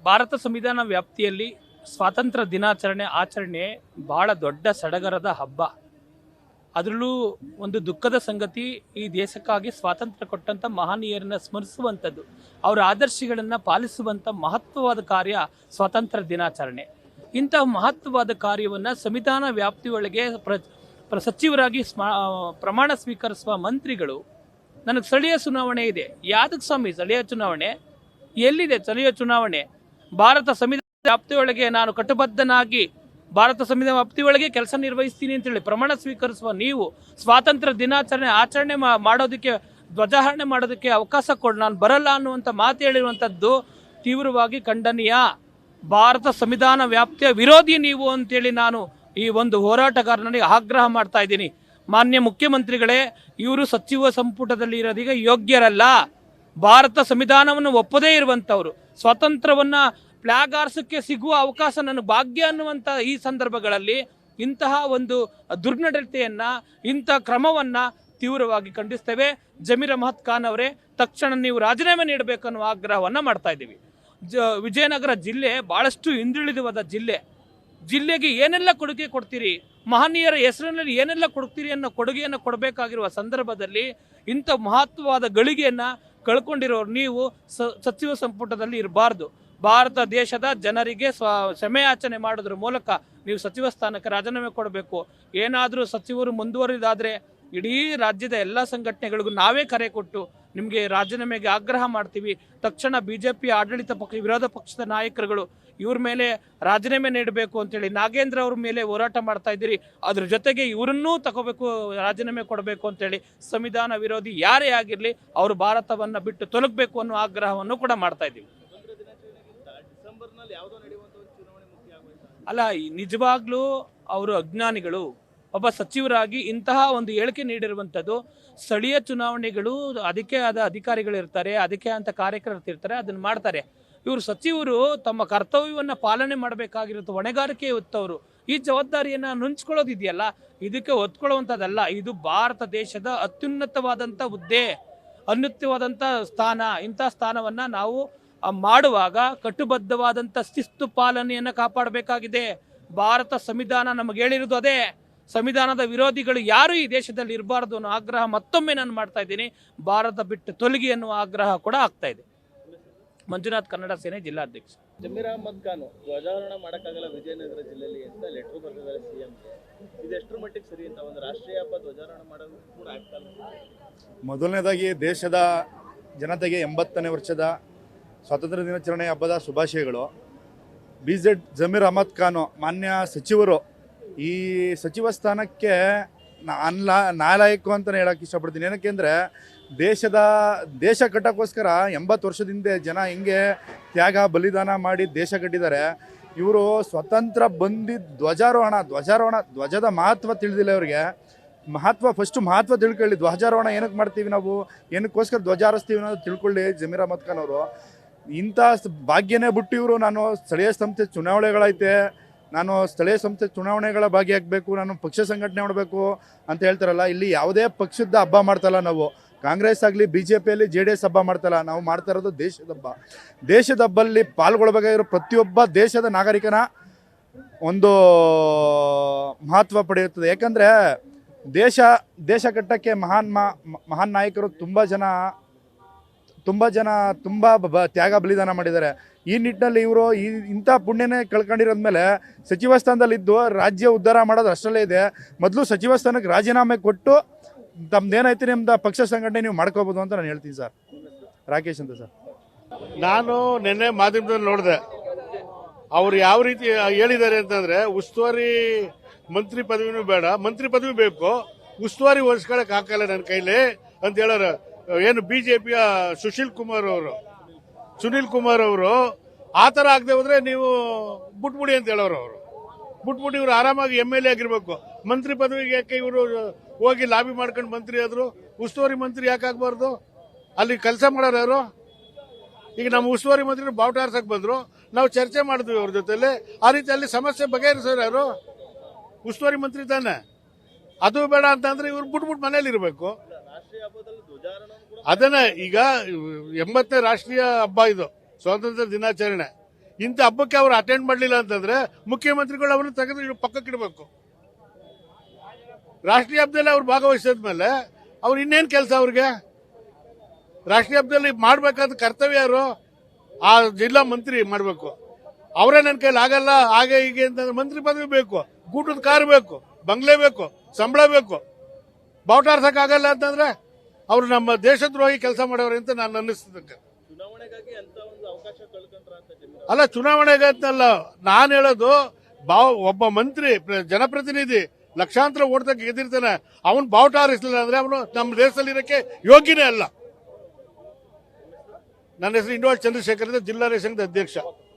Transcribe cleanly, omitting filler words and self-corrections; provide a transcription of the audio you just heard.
ಭಾರತ ಸಂವಿಧಾನ ವ್ಯಾಪ್ತಿಯಲ್ಲಿ ಸ್ವಾತಂತ್ರ್ಯ ದಿನಾಚರಣೆ ಆಚರಣೆ ಬಹಳ ದೊಡ್ಡ ಸಡಗರದ ಹಬ್ಬ. ಅದರಲ್ಲೂ ಒಂದು ದುಃಖದ ಸಂಗತಿ, ಈ ದೇಶಕ್ಕಾಗಿ ಸ್ವಾತಂತ್ರ್ಯ ಕೊಟ್ಟಂಥ ಮಹನೀಯರನ್ನ ಸ್ಮರಿಸುವಂಥದ್ದು, ಅವರ ಆದರ್ಶಗಳನ್ನು ಪಾಲಿಸುವಂಥ ಮಹತ್ವವಾದ ಕಾರ್ಯ ಸ್ವಾತಂತ್ರ್ಯ ದಿನಾಚರಣೆ. ಇಂತಹ ಮಹತ್ವವಾದ ಕಾರ್ಯವನ್ನು ಸಂವಿಧಾನ ವ್ಯಾಪ್ತಿಯೊಳಗೆ ಸಚಿವರಾಗಿ ಪ್ರಮಾಣ ಸ್ವೀಕರಿಸುವ ಮಂತ್ರಿಗಳು, ನನಗೆ ಸ್ಥಳೀಯ ಚುನಾವಣೆ ಇದೆ. ಯಾದಕ್ಕೆ ಸ್ವಾಮಿ ಸ್ಥಳೀಯ ಚುನಾವಣೆ? ಎಲ್ಲಿದೆ ಸ್ಥಳೀಯ ಚುನಾವಣೆ? ಭಾರತ ಸಂವಿಧಾನ ವ್ಯಾಪ್ತಿಯೊಳಗೆ ನಾನು ಕಟ್ಟುಬದ್ಧನಾಗಿ ಭಾರತ ಸಂವಿಧಾನ ವ್ಯಾಪ್ತಿಯೊಳಗೆ ಕೆಲಸ ನಿರ್ವಹಿಸ್ತೀನಿ ಅಂತೇಳಿ ಪ್ರಮಾಣ ಸ್ವೀಕರಿಸುವ ನೀವು ಸ್ವಾತಂತ್ರ್ಯ ದಿನಾಚರಣೆ ಆಚರಣೆ ಮಾಡೋದಕ್ಕೆ, ಧ್ವಜಾರೋಹಣೆ ಮಾಡೋದಕ್ಕೆ ಅವಕಾಶ ಕೊಡಿ, ನಾನು ಬರಲ್ಲ ಅನ್ನುವಂಥ ಮಾತು ಹೇಳಿರುವಂಥದ್ದು ತೀವ್ರವಾಗಿ ಖಂಡನೀಯ. ಭಾರತ ಸಂವಿಧಾನ ವ್ಯಾಪ್ತಿಯ ವಿರೋಧಿ ನೀವು ಅಂತೇಳಿ ನಾನು ಈ ಒಂದು ಹೋರಾಟಗಾರನಿಗೆ ಆಗ್ರಹ ಮಾಡ್ತಾ ಇದ್ದೀನಿ. ಮಾನ್ಯ ಮುಖ್ಯಮಂತ್ರಿಗಳೇ, ಇವರು ಸಚಿವ ಸಂಪುಟದಲ್ಲಿ ಇರೋದೀಗ ಯೋಗ್ಯರಲ್ಲ. ಭಾರತ ಸಂವಿಧಾನವನ್ನು ಒಪ್ಪದೇ ಇರುವಂಥವ್ರು, ಸ್ವಾತಂತ್ರ್ಯವನ್ನು ಫ್ಲಾಗ್ ಹಾರಿಸೋಕ್ಕೆ ಸಿಗುವ ಅವಕಾಶ ನನಗೆ ಭಾಗ್ಯ ಅನ್ನುವಂಥ ಈ ಸಂದರ್ಭಗಳಲ್ಲಿ ಇಂತಹ ಒಂದು ದುರ್ನಡತೆಯನ್ನು, ಇಂಥ ಕ್ರಮವನ್ನು ತೀವ್ರವಾಗಿ ಖಂಡಿಸ್ತೇವೆ. ಜಮೀರ್ ಅಹಮದ್ ಖಾನ್ ಅವರೇ, ತಕ್ಷಣ ನೀವು ರಾಜೀನಾಮೆ ನೀಡಬೇಕನ್ನುವ ಆಗ್ರಹವನ್ನು ಮಾಡ್ತಾ ಇದ್ದೀವಿ. ವಿಜಯನಗರ ಜಿಲ್ಲೆ ಭಾಳಷ್ಟು ಹಿಂದುಳಿದವಾದ ಜಿಲ್ಲೆ. ಜಿಲ್ಲೆಗೆ ಏನೆಲ್ಲ ಕೊಡುಗೆ ಕೊಡ್ತೀರಿ, ಮಹನೀಯರ ಹೆಸರಿನಲ್ಲಿ ಏನೆಲ್ಲ ಕೊಡ್ತೀರಿ ಅನ್ನೋ ಕೊಡುಗೆಯನ್ನು ಕೊಡಬೇಕಾಗಿರುವ ಸಂದರ್ಭದಲ್ಲಿ ಇಂಥ ಮಹತ್ವವಾದ ಗಳಿಗೆಯನ್ನು ಕಳ್ಕೊಂಡಿರೋರು ನೀವು ಸಚಿವ ಸಂಪುಟದಲ್ಲಿ ಇರಬಾರ್ದು. ಭಾರತ ದೇಶದ ಜನರಿಗೆ ಕ್ಷಮೆಯಾಚನೆ ಮಾಡೋದ್ರ ಮೂಲಕ ನೀವು ಸಚಿವ ಸ್ಥಾನಕ್ಕೆ ರಾಜೀನಾಮೆ ಕೊಡಬೇಕು. ಏನಾದರೂ ಸಚಿವರು ಮುಂದುವರಿದಾದರೆ ಇಡೀ ರಾಜ್ಯದ ಎಲ್ಲ ಸಂಘಟನೆಗಳಿಗೂ ನಾವೇ ಕರೆ ಕೊಟ್ಟು ನಿಮಗೆ ರಾಜೀನಾಮೆಗೆ ಆಗ್ರಹ ಮಾಡ್ತೀವಿ. ತಕ್ಷಣ BJP ಆಡಳಿತ ಪಕ್ಷ, ವಿರೋಧ ಪಕ್ಷದ ನಾಯಕರುಗಳು ಇವ್ರ ಮೇಲೆ ರಾಜೀನಾಮೆ ನೀಡಬೇಕು ಅಂತೇಳಿ ನಾಗೇಂದ್ರ ಅವ್ರ ಮೇಲೆ ಹೋರಾಟ ಮಾಡ್ತಾ ಇದ್ದೀರಿ. ಅದ್ರ ಜೊತೆಗೆ ಇವರನ್ನೂ ತಗೋಬೇಕು, ರಾಜೀನಾಮೆ ಕೊಡಬೇಕು ಅಂತೇಳಿ ಸಂವಿಧಾನ ವಿರೋಧಿ ಯಾರೇ ಆಗಿರಲಿ ಅವರು ಭಾರತವನ್ನು ಬಿಟ್ಟು ತೊಲಗಬೇಕು ಅನ್ನೋ ಆಗ್ರಹವನ್ನು ಕೂಡ ಮಾಡ್ತಾ ಇದ್ದೀವಿ. ಅಲ್ಲ, ನಿಜವಾಗ್ಲೂ ಅವರು ಅಜ್ಞಾನಿಗಳು. ಒಬ್ಬ ಸಚಿವರಾಗಿ ಇಂತಹ ಒಂದು ಹೇಳಿಕೆ ನೀಡಿರುವಂಥದ್ದು. ಸ್ಥಳೀಯ ಚುನಾವಣೆಗಳು ಅದಕ್ಕೆ ಆದ ಅಧಿಕಾರಿಗಳು ಇರ್ತಾರೆ, ಅದಕ್ಕೆ ಅಂತ ಕಾರ್ಯಕರ್ತರು ಇರ್ತಾರೆ, ಅದನ್ನು ಮಾಡ್ತಾರೆ. ಇವರು ಸಚಿವರು ತಮ್ಮ ಕರ್ತವ್ಯವನ್ನು ಪಾಲನೆ ಮಾಡಬೇಕಾಗಿರುತ್ತೆ, ಹೊಣೆಗಾರಿಕೆ ಹೊತ್ತವರು. ಈ ಜವಾಬ್ದಾರಿಯನ್ನು ನುಂಚ್ಕೊಳ್ಳೋದಿದೆಯಲ್ಲ, ಇದಕ್ಕೆ ಒತ್ಕೊಳ್ಳುವಂಥದ್ದಲ್ಲ. ಇದು ಭಾರತ ದೇಶದ ಅತ್ಯುನ್ನತವಾದಂಥ ಹುದ್ದೆ, ಅತ್ಯುನ್ನತವಾದಂಥ ಸ್ಥಾನ. ಇಂಥ ಸ್ಥಾನವನ್ನು ನಾವು ಮಾಡುವಾಗ ಕಟ್ಟುಬದ್ಧವಾದಂಥ ಶಿಸ್ತು ಪಾಲನೆಯನ್ನು ಕಾಪಾಡಬೇಕಾಗಿದೆ. ಭಾರತ ಸಂವಿಧಾನ ನಮಗೆ ಹೇಳಿರೋದು ಅದೇ. ಸಂವಿಧಾನದ ವಿರೋಧಿಗಳು ಯಾರು ಈ ದೇಶದಲ್ಲಿ ಇರಬಾರ್ದು ಅನ್ನೋ ಆಗ್ರಹ ಮತ್ತೊಮ್ಮೆ ನಾನು ಮಾಡ್ತಾ ಇದ್ದೀನಿ. ಭಾರತ ಬಿಟ್ಟು ತೊಲಗಿ ಅನ್ನುವ ಆಗ್ರಹ ಕೂಡ ಆಗ್ತಾ ಇದೆ. ಮಂಜುನಾಥ್, ಕನ್ನಡ ಸೇನೆ ಜಿಲ್ಲಾಧ್ಯಕ್ಷ. ಜಮೀರ್ ಅಹಮದ್ ಖಾನ್ ಧ್ವಜಾರೋಹಣ ಮಾಡೋಕ್ಕಾಗಲ್ಲ ವಿಜಯನಗರ ಜಿಲ್ಲೆಯಲ್ಲಿ ಅಂತ ಲೆಟರ್ ಬರೆದಿದ್ದಾರೆ CMಗೆ. ಇದು ಎಷ್ಟರ ಮಟ್ಟಿಗೆ ಸರಿ ಅಂತ? ಒಂದು ರಾಷ್ಟ್ರೀಯ ಹಬ್ಬ ಧ್ವಜಾರೋಹಣ ಮಾಡೋದು ಕೂಡ ಆಗ್ತಲ್ಲ. ಮೊದಲನೇದಾಗಿ ದೇಶದ ಜನತೆಗೆ 80ನೇ ವರ್ಷದ ಸ್ವಾತಂತ್ರ್ಯ ದಿನಾಚರಣೆ ಹಬ್ಬದ ಶುಭಾಶಯಗಳು. ಜಮೀರ್ ಅಹಮದ್ ಖಾನ್ ಮಾನ್ಯ ಸಚಿವರು ಈ ಸಚಿವ ಸ್ಥಾನಕ್ಕೆ ನಾಲಾಯಕು ಅಂತಲೇ ಹೇಳೋಕ್ಕೆ ಇಷ್ಟಪಡ್ತೀನಿ. ಏನಕ್ಕೆ ಅಂದರೆ ದೇಶ ಕಟ್ಟೋಕ್ಕೋಸ್ಕರ 80 ವರ್ಷದಿಂದ ಜನ ಹೆಂಗೆ ತ್ಯಾಗ ಬಲಿದಾನ ಮಾಡಿ ದೇಶ ಕಟ್ಟಿದ್ದಾರೆ. ಇವರು ಸ್ವತಂತ್ರ ಬಂದಿದ್ದ ಧ್ವಜದ ಮಹತ್ವ ತಿಳಿದಿಲ್ಲ ಇವರಿಗೆ. ಫಸ್ಟು ಮಹತ್ವ ತಿಳ್ಕೊಳ್ಳಿ. ಧ್ವಜಾರೋಹಣ ಏನಕ್ಕೆ ಮಾಡ್ತೀವಿ ನಾವು, ಏನಕ್ಕೋಸ್ಕರ ಧ್ವಜ ಹಾರಿಸ್ತೀವಿ ಅನ್ನೋದು ತಿಳ್ಕೊಳ್ಳಿ. ಜಮೀರ್ ಅಹಮದ್ ಖಾನ್ ಅವರು ಇಂಥ ಭಾಗ್ಯನೇ ಬಿಟ್ಟು ಇವರು ನಾನು ಸ್ಥಳೀಯ ಸಂಸ್ಥೆ ಚುನಾವಣೆಗಳೈತೆ, ನಾನು ಸ್ಥಳೀಯ ಸಂಸ್ಥೆ ಚುನಾವಣೆಗಳ ಭಾಗಿಯಾಗಬೇಕು, ನಾನು ಪಕ್ಷ ಸಂಘಟನೆ ಮಾಡಬೇಕು ಅಂತ ಹೇಳ್ತಾರಲ್ಲ. ಇಲ್ಲಿ ಯಾವುದೇ ಪಕ್ಷದ ಹಬ್ಬ ಮಾಡ್ತಲ್ಲ ನಾವು. ಕಾಂಗ್ರೆಸ್ ಆಗಲಿ BJPಯಲ್ಲಿ JDS ಹಬ್ಬ ಮಾಡ್ತಲ್ಲ. ನಾವು ಮಾಡ್ತಾ ಇರೋದು ದೇಶದ ಹಬ್ಬ. ದೇಶದ ಹಬ್ಬಲ್ಲಿ ಪಾಲ್ಗೊಳ್ಬೇಕಾಗಿರೋ ಪ್ರತಿಯೊಬ್ಬ ದೇಶದ ನಾಗರಿಕನ ಒಂದು ಮಹತ್ವ ಪಡೆಯುತ್ತದೆ. ಯಾಕಂದರೆ ದೇಶ ಕಟ್ಟಕ್ಕೆ ಮಹಾನ್ ನಾಯಕರು ತುಂಬ ಜನ ತ್ಯಾಗ ಬಲಿದಾನ ಮಾಡಿದ್ದಾರೆ. ಈ ನಿಟ್ಟಿನಲ್ಲಿ ಇವರು ಇಂಥ ಪುಣ್ಯನೇ ಕಳ್ಕೊಂಡಿರೋದ್ಮೇಲೆ ಸಚಿವ ಸ್ಥಾನದಲ್ಲಿದ್ದು ರಾಜ್ಯ ಉದ್ಧಾರ ಮಾಡೋದು ಅಷ್ಟರಲ್ಲೇ ಇದೆ. ಮೊದಲು ಸಚಿವ ಸ್ಥಾನಕ್ಕೆ ರಾಜೀನಾಮೆ ಕೊಟ್ಟು ತಮ್ಮದೇನೈತೆ ನಿಮ್ದು ಪಕ್ಷ ಸಂಘಟನೆ ನೀವು ಮಾಡ್ಕೋಬೋದು ಅಂತ ನಾನು ಹೇಳ್ತೀನಿ ಸರ್. ರಾಕೇಶ್ ಅಂತ ಸರ್. ನಾನು ನಿನ್ನೆ ಮಾಧ್ಯಮದಲ್ಲಿ ನೋಡಿದೆ, ಅವ್ರು ಯಾವ ರೀತಿ ಹೇಳಿದ್ದಾರೆ ಅಂತಂದ್ರೆ, ಉಸ್ತುವಾರಿ ಮಂತ್ರಿ ಪದವಿನೂ ಬೇಡ, ಮಂತ್ರಿ ಪದವಿ ಬೇಕು, ಉಸ್ತುವಾರಿ ವಹಿಸ್ಕೊಳಕ್ ಹಾಕಲ್ಲ ನನ್ನ ಕೈಲಿ ಅಂತ ಹೇಳೋರು. ಏನು BJPಯ ಸುನಿಲ್ ಕುಮಾರ್ ಅವರು ಆ ಥರ ಆಗದೆ ಹೋದ್ರೆ ನೀವು ಬಿಟ್ಬಿಡಿ ಅಂತ ಹೇಳೋರು. ಅವರು ಬಿಟ್ಬಿಟ್ಟು ಇವರು ಆರಾಮಾಗಿ MLA ಆಗಿರ್ಬೇಕು. ಮಂತ್ರಿ ಪದವಿಗೆ ಯಾಕೆ ಇವರು ಹೋಗಿ ಲಾಬಿ ಮಾಡ್ಕೊಂಡು ಮಂತ್ರಿ ಆದ್ರು? ಉಸ್ತುವಾರಿ ಮಂತ್ರಿ ಯಾಕೆ ಆಗ್ಬಾರ್ದು? ಅಲ್ಲಿ ಕೆಲಸ ಮಾಡೋರು ಯಾರು? ಈಗ ನಮ್ಮ ಉಸ್ತುವಾರಿ ಮಂತ್ರಿ ಬಾವುಟ ಹಾರ್ಸಕ್ ಬಂದ್ರು, ನಾವು ಚರ್ಚೆ ಮಾಡಿದ್ವಿ ಅವ್ರ ಜೊತೆಲಿ. ಆ ರೀತಿ ಅಲ್ಲಿ ಸಮಸ್ಯೆ ಬಗೆಹರಿಸೋರು ಯಾರು? ಉಸ್ತುವಾರಿ ಮಂತ್ರಿ ತಾನೆ. ಅದು ಬೇಡ ಅಂತಂದ್ರೆ ಇವ್ರು ಬಿಟ್ಬಿಟ್ಟು ಮನೇಲಿ ಇರಬೇಕು. ಅದನ್ನ ಈಗ 80ನೇ ರಾಷ್ಟ್ರೀಯ ಹಬ್ಬ ಇದು ಸ್ವಾತಂತ್ರ್ಯ ದಿನಾಚರಣೆ. ಇಂಥ ಹಬ್ಬಕ್ಕೆ ಅವ್ರು ಅಟೆಂಡ್ ಮಾಡಲಿಲ್ಲ ಅಂತಂದ್ರೆ ಮುಖ್ಯಮಂತ್ರಿಗಳು ಅವ್ರನ್ನ ತೆಗೆದು ಪಕ್ಕಕ್ಕಿಡಬೇಕು. ರಾಷ್ಟ್ರೀಯ ಹಬ್ಬದಲ್ಲಿ ಅವ್ರು ಭಾಗವಹಿಸಿದ್ಮೇಲೆ ಅವ್ರು ಇನ್ನೇನು ಕೆಲಸ ಅವ್ರಿಗೆ? ರಾಷ್ಟ್ರೀಯ ಹಬ್ಬದಲ್ಲಿ ಮಾಡಬೇಕಾದ ಕರ್ತವ್ಯ ಯಾರು? ಆ ಜಿಲ್ಲಾ ಮಂತ್ರಿ ಮಾಡಬೇಕು. ಅವರೇ ನನ್ನ ಕೈಲಿ ಆಗಲ್ಲ ಹಾಗೆ ಹೀಗೆ ಅಂತಂದ್ರೆ ಮಂತ್ರಿ ಪದವಿ ಬೇಕು, ಗೂಟದ ಕಾರ್ ಬೇಕು, ಬಂಗ್ಲೆ ಬೇಕು, ಸಂಬಳ ಬೇಕು. ಬಾವುಟ ಆಗಲ್ಲ ಅಂತಂದ್ರೆ ಅವ್ರು ನಮ್ಮ ದೇಶದ್ರೋಹಿ ಕೆಲಸ ಮಾಡೋರು ಅಂತ ನಾನು ಅನ್ನಿಸ್ತದೆ. ಚುನಾವಣೆಗಾಗಿ ಅಂತ ಒಂದು ಅವಕಾಶ ಕಳ್ಕೊಂಡ್ರ ಅಂತ ಜಮೀರ್ ಅಲ್ಲ, ಚುನಾವಣೆಗೆ ಅಂತಲ್ಲ ನಾನು ಹೇಳೋದು. ಒಬ್ಬ ಮಂತ್ರಿ ಜನಪ್ರತಿನಿಧಿ ಲಕ್ಷಾಂತರ ಓಟ್ದಾಗ ಗೆದ್ದಿರ್ತಾನೆ, ಅವನು ಬಾವುಟ ಹಾರಿಸಲಿಲ್ಲ ಅಂದ್ರೆ ಅವನು ನಮ್ಮ ದೇಶದಲ್ಲಿ ಇರೋಕ್ಕೆ ಯೋಗ್ಯನೇ ಅಲ್ಲ. ನನ್ನ ಹೆಸರು ಇಂಡೋಲ್ ಚಂದ್ರಶೇಖರ್, ಜಿಲ್ಲಾ ರೈತ ಸಂಘದ ಅಧ್ಯಕ್ಷ.